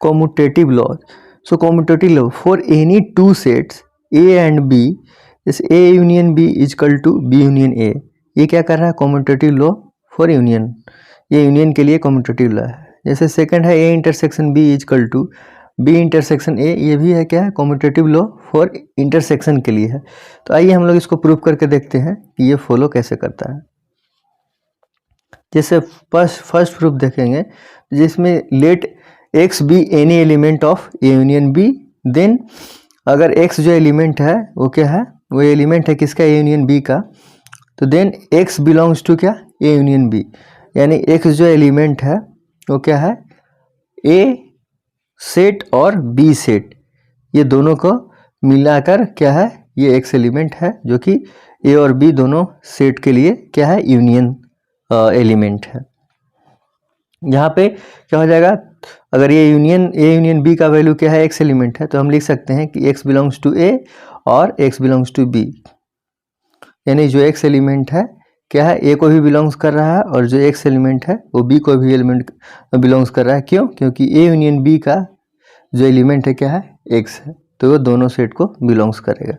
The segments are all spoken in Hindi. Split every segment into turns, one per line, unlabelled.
commutative law. So commutative law for any two sets A and B, जैसे A union B is equal to B union A, ये क्या कर रहा है? commutative law for union, ये union के लिए commutative law है. जैसे सेकंड है A intersection B is equal to B intersection A, ये भी है क्या है? commutative law for intersection के लिए है. तो आइए हम लोग इसको प्रूव करके देखते हैं कि ये फॉलो कैसे करता है. जैसे फर्स्ट प्रूफ देखेंगे जिसमें let x be any element of a union B, then अगर x जो एलिमेंट है वो क्या है? वो एलिमेंट है किसका? ए यूनियन बी का. तो देन x बिलोंग्स टू क्या? ए यूनियन बी, यानी x जो एलिमेंट है वो क्या है? ए सेट और बी सेट, ये दोनों को मिलाकर क्या है? ये x एलिमेंट है जो कि ए और बी दोनों सेट के लिए क्या है? यूनियन एलिमेंट है. यहाँ पे क्या हो जाएगा? अगर ये ए यूनियन बी का वैल्यू क्या है? एक्स एलिमेंट है, तो हम लिख सकते हैं कि एक्स बिलोंग्स टू ए और एक्स बिलोंग्स टू बी, यानी जो एक्स एलिमेंट है क्या है? ए को भी बिलोंग्स कर रहा है और जो एक्स एलिमेंट है वो बी को भी एलिमेंट बिलोंग्स कर रहा है. क्यों? क्योंकि ए यूनियन बी का जो एलिमेंट है क्या है? एक्स है, तो वो दोनों सेट को बिलोंग्स करेगा.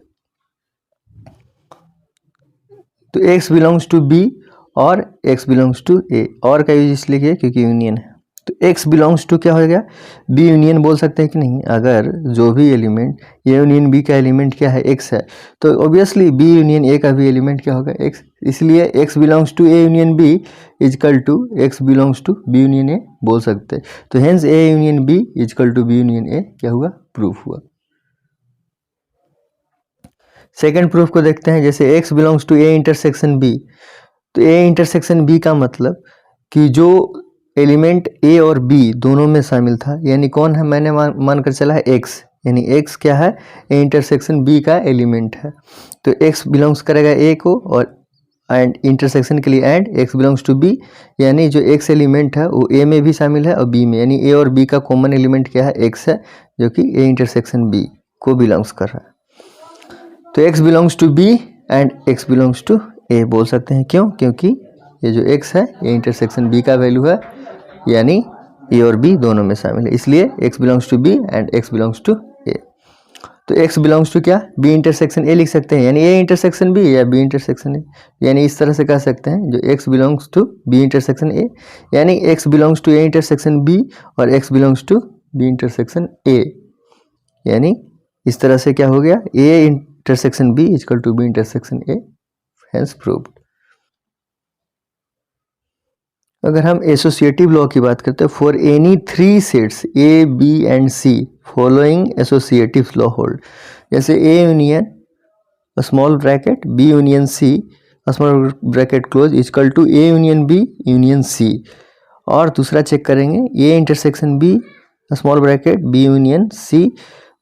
तो एक्स बिलोंग्स टू बी और x बिलोंग्स टू ए, और का यूज इसलिए किया क्योंकि यूनियन है. तो x बिलोंग्स टू क्या हो गया? b यूनियन बोल सकते हैं कि नहीं? अगर जो भी एलिमेंट ए यूनियन b का एलिमेंट क्या है? x है, तो ऑब्वियसली b यूनियन a का भी एलिमेंट क्या होगा? x. इसलिए x belongs to a union b is equal to x belongs to b union a बोल सकते हैं. तो hence a union b is equal to b union a क्या हुआ? प्रूफ हुआ. सेकेंड प्रूफ को देखते हैं. जैसे x belongs to a intersection b, तो ए इंटरसेक्शन बी का मतलब कि जो एलिमेंट ए और बी दोनों में शामिल था, यानी कौन है? मैंने मान कर चला है एक्स, यानी एक्स क्या है? ए इंटरसेक्शन बी का एलिमेंट है. तो एक्स बिलोंग्स करेगा ए को, और एंड इंटरसेक्शन के लिए and X belongs to B, यानी जो एक्स एलिमेंट है वो ए में भी शामिल है और बी में, यानी ए और बी का कॉमन एलिमेंट क्या है? एक्स है, जो कि ए इंटरसेक्शन बी को बिलोंग्स कर रहा है. तो X belongs to B and X belongs to A बोल सकते हैं. क्यों? क्योंकि ये जो x है ये इंटरसेक्शन b का वैल्यू है, यानी a और b दोनों में शामिल है, इसलिए x belongs to b and x belongs to a. तो x बिलोंग्स टू क्या? b इंटरसेक्शन a लिख सकते हैं, यानी a इंटरसेक्शन b या b इंटरसेक्शन a, यानी इस तरह से कह सकते हैं जो x belongs to b intersection a, यानी x belongs to a intersection b और x belongs to b intersection a, यानी इस तरह से क्या हो गया? a intersection b is equal to b intersection a, hence proved. अगर हम एसोसिएटिव लॉ की बात करते हैं, for any three sets A B and C following associative law hold. जैसे A union small bracket B union C small bracket close equal to A union B union C. और दूसरा चेक करेंगे A intersection B small bracket B union C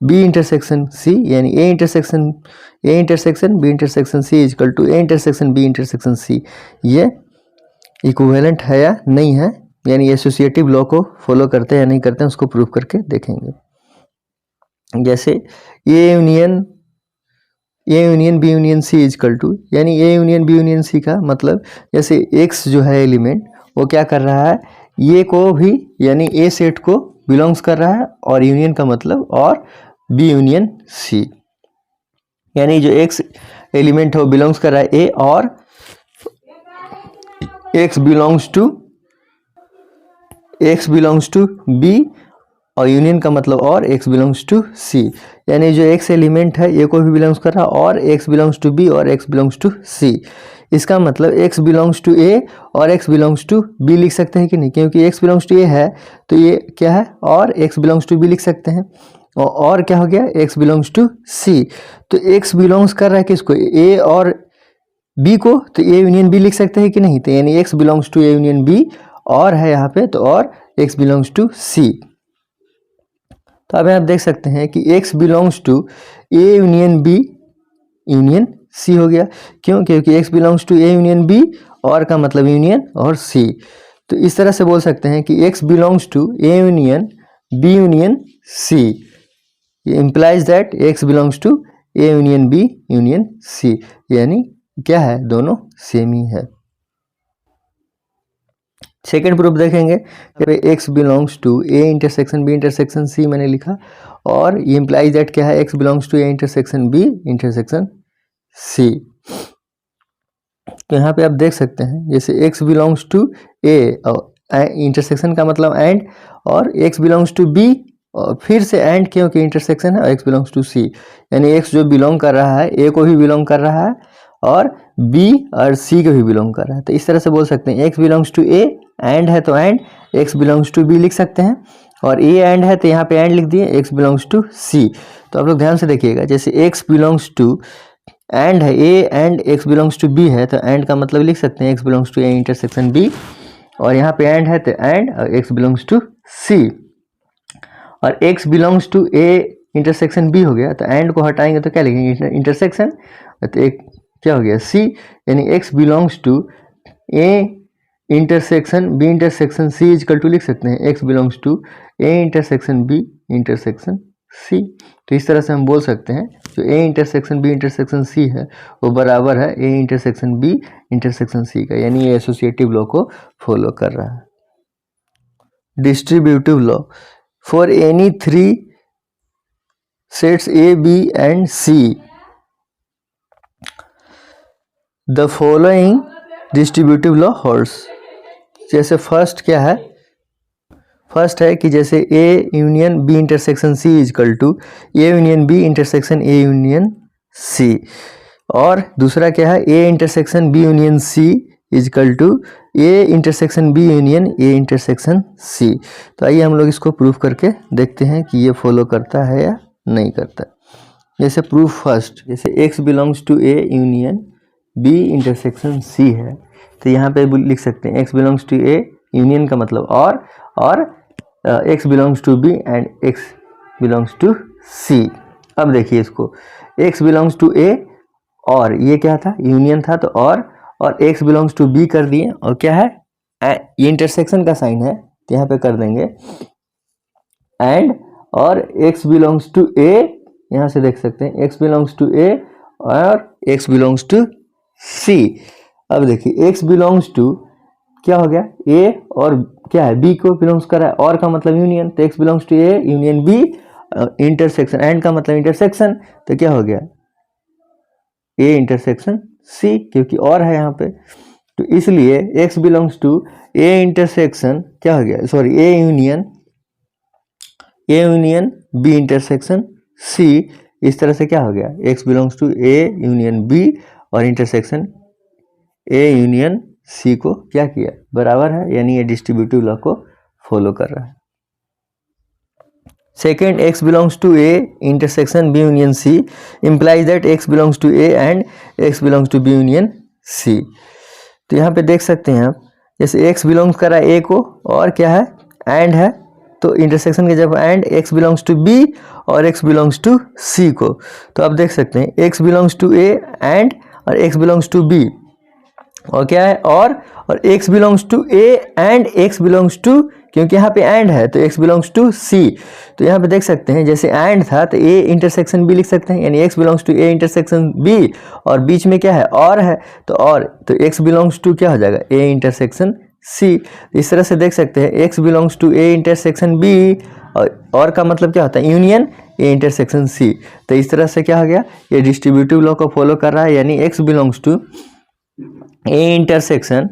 B intersection C, यानी A intersection B intersection C is equal to A intersection B intersection C. ये इक्विवेलेंट है या नहीं है, यानी एसोसिएटिव लॉ को फॉलो करते हैं या नहीं करते हैं, उसको प्रूव करके देखेंगे. जैसे A union B union C is equal to, यानी A union B union C का मतलब जैसे एक्स जो है एलिमेंट वो क्या कर रहा है? ये को भी यानी ए सेट को बिलोंग्स कर रहा है, और यूनियन का मतलब और बी यूनियन सी, यानी जो एक्स एलिमेंट है वो बिलोंग्स कर रहा है ए, और एक्स बिलोंग्स टू बी, और यूनियन का मतलब और एक्स बिलोंग्स टू सी, यानी जो एक्स एलिमेंट है ए को भी बिलोंग्स कर रहा है और एक्स बिलोंग्स टू बी और एक्स बिलोंग्स टू सी. इसका मतलब एक्स बिलोंग्स टू ए और एक्स बिलोंग्स टू बी लिख सकते हैं कि नहीं? क्योंकि एक्स बिलोंग्स टू ए है तो ये क्या है? और एक्स बिलोंग्स टू बी लिख सकते हैं. और क्या हो गया? एक्स बिलोंग्स टू सी. तो एक्स बिलोंग्स कर रहा है किसको? ए और बी को, तो ए यूनियन बी लिख सकते हैं कि नहीं? तो यानी X belongs to A union B, और है यहाँ पे तो और एक्स बिलोंग्स टू सी. तो अब आप देख सकते हैं कि X belongs to A union B union C हो गया. क्यों? क्योंकि X belongs to A union B, और का मतलब यूनियन और सी. तो इस तरह से बोल सकते हैं कि X belongs to A union B union C, ये implies that X belongs to A union B union C, यानी क्या है? दोनों सेम ही है. सेकेंड प्रूफ देखेंगे X belongs to A intersection B intersection C मैंने लिखा, और ये इम्प्लाइज दैट क्या है, X belongs to A intersection B intersection C. तो यहाँ पे आप देख सकते हैं जैसे X belongs to A intersection का मतलब एंड, और एक्स बिलोंग्स टू बी और फिर से एंड क्योंकि इंटरसेक्शन है, और एक्स बिलोंग्स टू सी, यानी एक्स जो बिलोंग कर रहा है ए को भी बिलोंग कर रहा है और बी और सी को भी बिलोंग कर रहा है। तो इस तरह से बोल सकते हैं X belongs to A, and है तो and X belongs to B लिख सकते हैं, और ए एंड है तो यहाँ पे एंड लिख दिए एक्स बिलोंग्स टू सी। तो आप लोग ध्यान से देखिएगा, जैसे एक्स बिलोंग्स टू एंड है A and X belongs to B है, तो एंड का मतलब लिख सकते हैं X belongs to A intersection B, और यहाँ पे एंड है तो एंड और एक्स बिलोंग्स टू सी, और X belongs to A intersection B हो गया, तो एंड को हटाएंगे तो क्या लिखेंगे इंटरसेक्शन, तो एक क्या हो गया सी, यानी X belongs to A intersection B intersection C is equal to लिख सकते हैं X belongs to A intersection B intersection C. तो इस तरह से हम बोल सकते हैं जो A intersection B intersection C है वो बराबर है A intersection B intersection C का, यानी ये एसोसिएटिव लॉ को फॉलो कर रहा है। Distributive law, for any three sets A B and C the following distributive law holds. जैसे फर्स्ट क्या है, फर्स्ट है कि जैसे A union B intersection C is equal to A union B intersection A union C, और दूसरा क्या है A intersection B union C is equal to A intersection B union A intersection C. तो आइए हम लोग इसको प्रूफ करके देखते हैं कि ये फॉलो करता है या नहीं करता। जैसे प्रूफ फर्स्ट, जैसे X belongs to A union B intersection C है, तो यहाँ पे लिख सकते हैं X belongs to A union का मतलब और X belongs to B and X belongs to C. अब देखिए इसको, एक्स बिलोंग्स टू ए और ये क्या था यूनियन था, तो और एक्स बिलोंग्स टू बी कर दिए, और क्या है ये इंटरसेक्शन का साइन है तो यहाँ पे कर देंगे एंड, और एक्स बिलोंग्स टू ए, यहाँ से देख सकते हैं एक्स बिलोंग्स टू ए और एक्स बिलोंग्स टू सी। अब देखिए एक्स बिलोंग्स टू क्या हो गया ए और क्या है बी को बिलोंग्स कर रहा है, और का मतलब यूनियन, तो X belongs to A union B intersection, and का मतलब इंटरसेक्शन, तो क्या हो गया ए इंटरसेक्शन सी, क्योंकि और है यहाँ पे, तो इसलिए X belongs to A intersection क्या हो गया, sorry A union B intersection C. इस तरह से क्या हो गया X belongs to A union B और इंटरसेक्शन ए यूनियन सी को क्या किया बराबर है, यानी ये डिस्ट्रीब्यूटिव लॉ को फॉलो कर रहा है। Second, X belongs to A intersection B union C implies that X belongs to A and X belongs to B union C. तो यहाँ पे देख सकते हैं आप, जैसे एक्स बिलोंग्स कर रहा है ए को और क्या है एंड है, तो इंटरसेक्शन के जब and X belongs to B और एक्स बिलोंग्स टू सी को, तो आप देख सकते हैं X belongs to A and और एक्स बिलोंग्स टू बी, और क्या है और X belongs to A and X belongs to, क्योंकि यहाँ पे एंड है तो एक्स बिलोंग्स टू सी। तो यहाँ पे देख सकते हैं जैसे एंड था तो ए इंटरसेक्शन बी लिख सकते हैं, यानी X belongs to A intersection B, और बीच में क्या है और है तो एक्स बिलोंग्स टू क्या हो जाएगा ए इंटरसेक्शन सी। इस तरह से देख सकते हैं X belongs to A intersection B, और का मतलब क्या होता है यूनियन ए इंटरसेक्शन सी। तो इस तरह से क्या हो गया ये डिस्ट्रीब्यूटिव लॉ को फॉलो कर रहा है, यानी X belongs to A intersection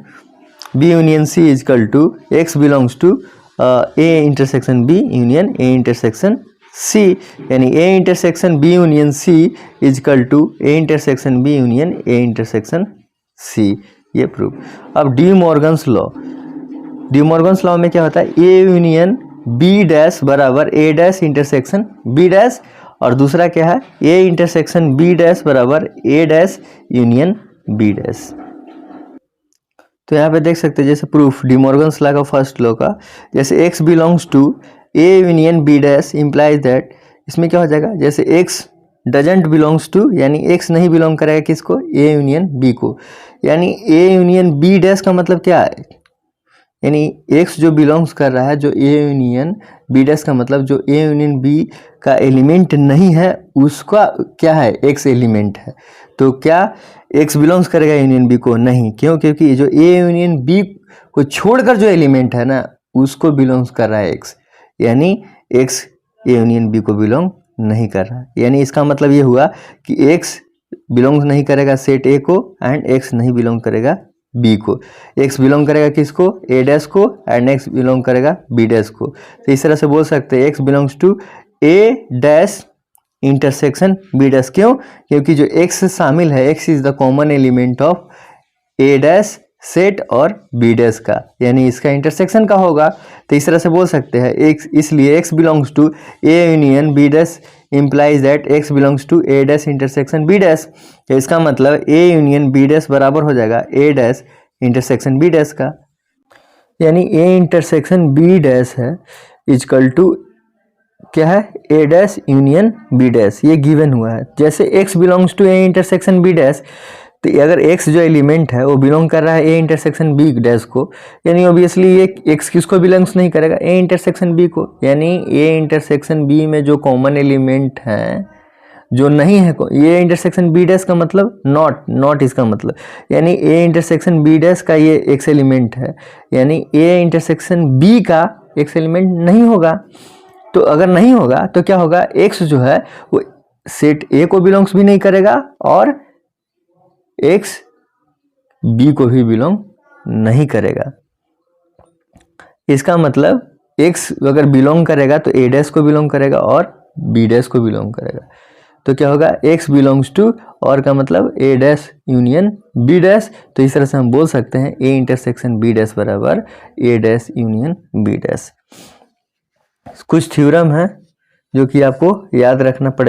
B union C is equal to X belongs to A intersection B union A intersection C, यानी A intersection B union C is equal to A intersection B union A intersection C. ये प्रूफ। अब डी मॉर्गन्स लॉ में क्या होता है ए यूनियन बी डैश बराबर A dash intersection B dash, और दूसरा क्या है ए इंटरसेक्शन बी डैश बराबर A dash union B dash. तो यहाँ पे देख सकते हैं जैसे प्रूफ डी मॉर्गन्स लॉ का फर्स्ट लॉ का, जैसे X belongs to A union B dash implies that, इसमें क्या हो जाएगा जैसे एक्स डजेंट बिलोंग्स टू, यानी एक्स नहीं बिलोंग करेगा किसको ए यूनियन बी को, यानी ए यूनियन बी डैश का मतलब क्या है, यानी एक्स जो बिलोंग्स कर रहा है जो ए यूनियन बी डैश का मतलब जो ए यूनियन बी का एलिमेंट नहीं है उसका क्या है एक्स एलिमेंट है, तो क्या एक्स बिलोंग्स करेगा यूनियन बी को नहीं, क्यों, क्योंकि जो ए यूनियन बी को छोड़कर जो एलिमेंट है ना उसको बिलोंग्स कर रहा है एक्स, यानी एक्स ए यूनियन बी को बिलोंग नहीं कर रहा है। यानी इसका मतलब ये हुआ कि एक्स बिलोंग नहीं करेगा सेट ए को एंड एक्स नहीं बिलोंग करेगा बी को। एक्स बिलोंग करेगा किसको, ए डैश को, एंड एक्स बिलोंग करेगा बी डैश को। तो इस तरह से बोल सकते हैं X belongs to A dash intersection B dash. क्यों? क्योंकि जो एक्स शामिल है, X is the common element of A dash set और बी डैश का, यानी इसका इंटरसेक्शन का होगा। तो इस तरह से बोल सकते हैं एक्स, इसलिए X belongs to A union B dash implies that x belongs to a dash intersection b dash। तो इसका मतलब a यूनियन b dash बराबर हो जाएगा a dash intersection b dash का, यानी a इंटरसेक्शन b dash है इक्वल टू क्या है, a dash union b dash। ये गिवन हुआ है। जैसे x belongs to a intersection b dash, तो अगर x जो एलिमेंट है वो बिलोंग कर रहा है a इंटरसेक्शन b डैश को, यानी ऑब्वियसली ये x किसको बिलोंग्स नहीं करेगा, a इंटरसेक्शन b को। यानी a इंटरसेक्शन b में जो कॉमन एलिमेंट है जो नहीं है, ये इंटरसेक्शन b डैश का मतलब नॉट इसका मतलब, यानी a इंटरसेक्शन b डैश का ये x एलिमेंट है, यानी a इंटरसेक्शन b का x एलिमेंट नहीं होगा। तो अगर नहीं होगा तो क्या होगा, x जो है वो सेट a को बिलोंग्स भी नहीं करेगा और x b को भी बिलोंग नहीं करेगा। इसका मतलब x अगर बिलोंग करेगा तो a डैश को बिलोंग करेगा और b डैश को बिलोंग करेगा। तो क्या होगा, x बिलोंग्स टू और का मतलब a dash union b dash. तो इस तरह से हम बोल सकते हैं a इंटरसेक्शन b डैश बराबर a dash union b dash. कुछ थ्योरम है जो कि आपको याद रखना पड़ेगा।